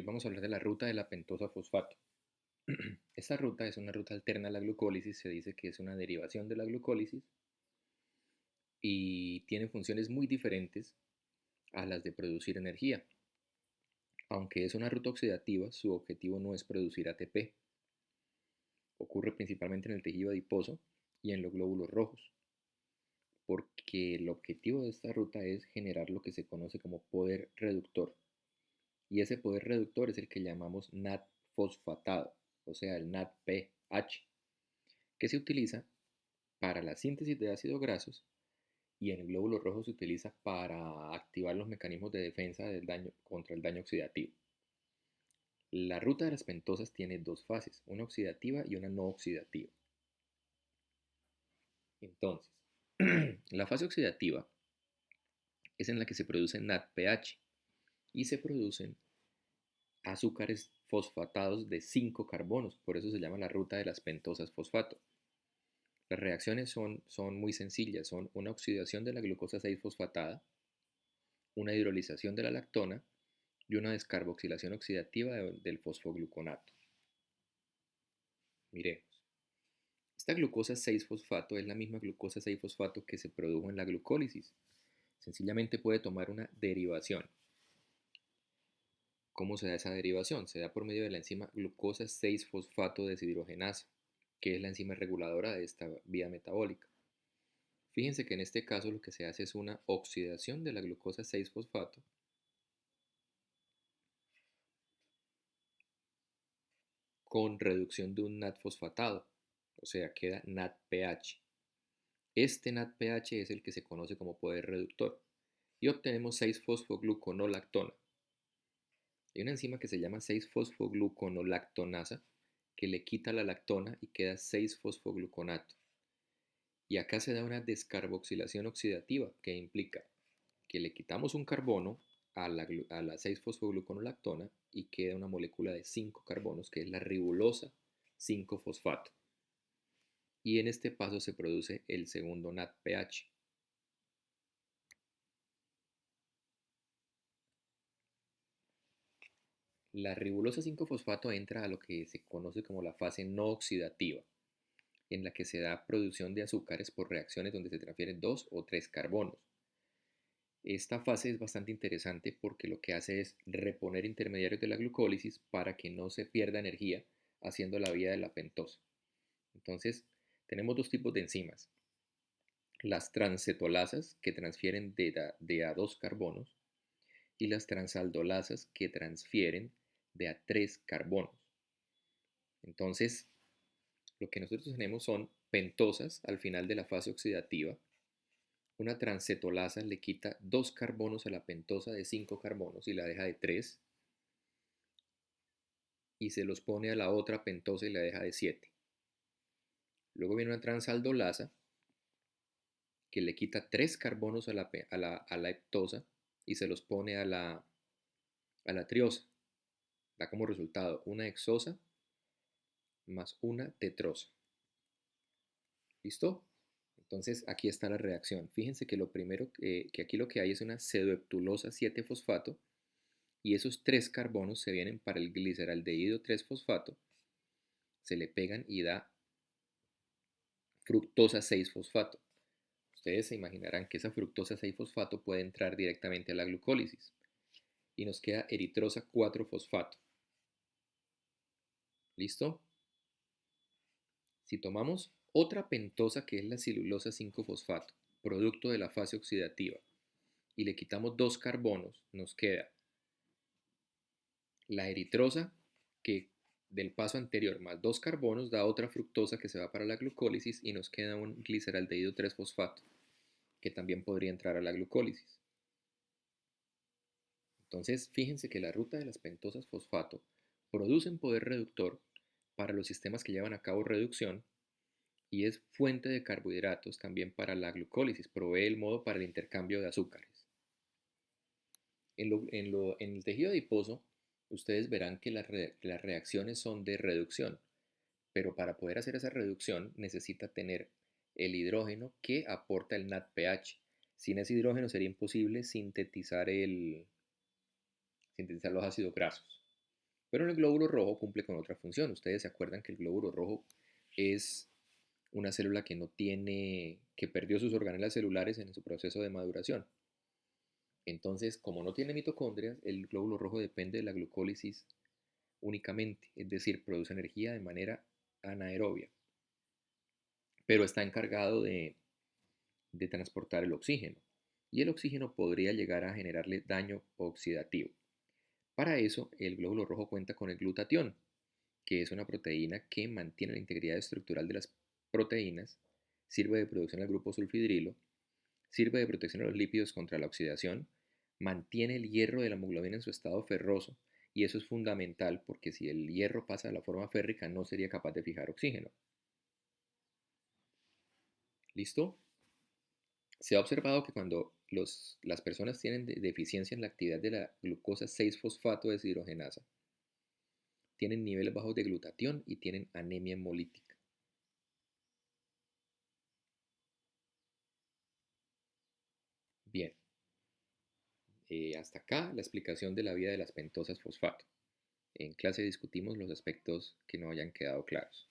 Hoy vamos a hablar de la ruta de la pentosa fosfato. Esta ruta es una ruta alterna a la glucólisis, se dice que es una derivación de la glucólisis y tiene funciones muy diferentes a las de producir energía. Aunque es una ruta oxidativa, su objetivo no es producir ATP. Ocurre principalmente en el tejido adiposo y en los glóbulos rojos, porque el objetivo de esta ruta es generar lo que se conoce como poder reductor. Y ese poder reductor es el que llamamos NAD fosfatado, o sea, el NADPH, que se utiliza para la síntesis de ácidos grasos y en el glóbulo rojo se utiliza para activar los mecanismos de defensa del daño, contra el daño oxidativo. La ruta de las pentosas tiene dos fases, una oxidativa y una no oxidativa. Entonces, la fase oxidativa es en la que se produce NADPH y se producen azúcares fosfatados de 5 carbonos, por eso se llama la ruta de las pentosas fosfato. Las reacciones son muy sencillas, son una oxidación de la glucosa 6-fosfatada, una hidrolización de la lactona y una descarboxilación oxidativa del fosfogluconato. Miremos. Esta glucosa 6-fosfato es la misma glucosa 6-fosfato que se produjo en la glucólisis. Sencillamente puede tomar una derivación. ¿Cómo se da esa derivación? Se da por medio de la enzima glucosa 6-fosfato deshidrogenasa, que es la enzima reguladora de esta vía metabólica. Fíjense que en este caso lo que se hace es una oxidación de la glucosa 6-fosfato con reducción de un NAD-fosfatado, o sea, queda NADPH. Este NADPH es el que se conoce como poder reductor y obtenemos 6-fosfogluconolactona. Hay una enzima que se llama 6-fosfogluconolactonasa que le quita la lactona y queda 6-fosfogluconato. Y acá se da una descarboxilación oxidativa que implica que le quitamos un carbono a la 6-fosfogluconolactona y queda una molécula de 5 carbonos que es la ribulosa 5-fosfato. Y en este paso se produce el segundo NADPH. La ribulosa 5-fosfato entra a lo que se conoce como la fase no oxidativa, en la que se da producción de azúcares por reacciones donde se transfieren 2 o 3 carbonos. Esta fase es bastante interesante porque lo que hace es reponer intermediarios de la glucólisis para que no se pierda energía haciendo la vía de la pentosa. Entonces, tenemos dos tipos de enzimas. Las transcetolasas que transfieren de a 2 carbonos y las transaldolasas que transfieren de a 3 carbonos. Entonces, lo que nosotros tenemos son pentosas al final de la fase oxidativa. Una transcetolasa le quita 2 carbonos a la pentosa de 5 carbonos y la deja de 3 y se los pone a la otra pentosa y la deja de 7. Luego viene una transaldolasa que le quita 3 carbonos a la heptosa y se los pone a la triosa. Da como resultado una hexosa más una tetrosa. ¿Listo? Entonces aquí está la reacción. Fíjense que lo primero que aquí lo que hay es una pseudoheptulosa 7-fosfato y esos 3 carbonos se vienen para el gliceraldehído 3-fosfato, se le pegan y da fructosa 6-fosfato. Ustedes se imaginarán que esa fructosa 6-fosfato puede entrar directamente a la glucólisis y nos queda eritrosa 4-fosfato. ¿Listo? Si tomamos otra pentosa que es la celulosa 5-fosfato, producto de la fase oxidativa, y le quitamos 2 carbonos, nos queda la eritrosa que del paso anterior más 2 carbonos da otra fructosa que se va para la glucólisis y nos queda un gliceraldehído 3-fosfato que también podría entrar a la glucólisis. Entonces, fíjense que la ruta de las pentosas fosfato producen poder reductor para los sistemas que llevan a cabo reducción y es fuente de carbohidratos también para la glucólisis, provee el modo para el intercambio de azúcares. En el tejido adiposo, ustedes verán que las reacciones son de reducción, pero para poder hacer esa reducción necesita tener el hidrógeno que aporta el NADPH. Sin ese hidrógeno sería imposible sintetizar los ácidos grasos. Pero el glóbulo rojo cumple con otra función. Ustedes se acuerdan que el glóbulo rojo es una célula que no tiene, que perdió sus organelas celulares en su proceso de maduración. Entonces, como no tiene mitocondrias, el glóbulo rojo depende de la glucólisis únicamente, es decir, produce energía de manera anaerobia, pero está encargado de transportar el oxígeno, y el oxígeno podría llegar a generarle daño oxidativo. Para eso, el glóbulo rojo cuenta con el glutatión, que es una proteína que mantiene la integridad estructural de las proteínas, sirve de producción al grupo sulfidrilo, sirve de protección a los lípidos contra la oxidación, mantiene el hierro de la hemoglobina en su estado ferroso, y eso es fundamental porque si el hierro pasa a la forma férrica no sería capaz de fijar oxígeno. ¿Listo? Se ha observado que cuando las personas tienen deficiencia en la actividad de la glucosa 6-fosfato deshidrogenasa, tienen niveles bajos de glutatión y tienen anemia hemolítica. Bien, hasta acá la explicación de la vida de las pentosas fosfato. En clase discutimos los aspectos que no hayan quedado claros.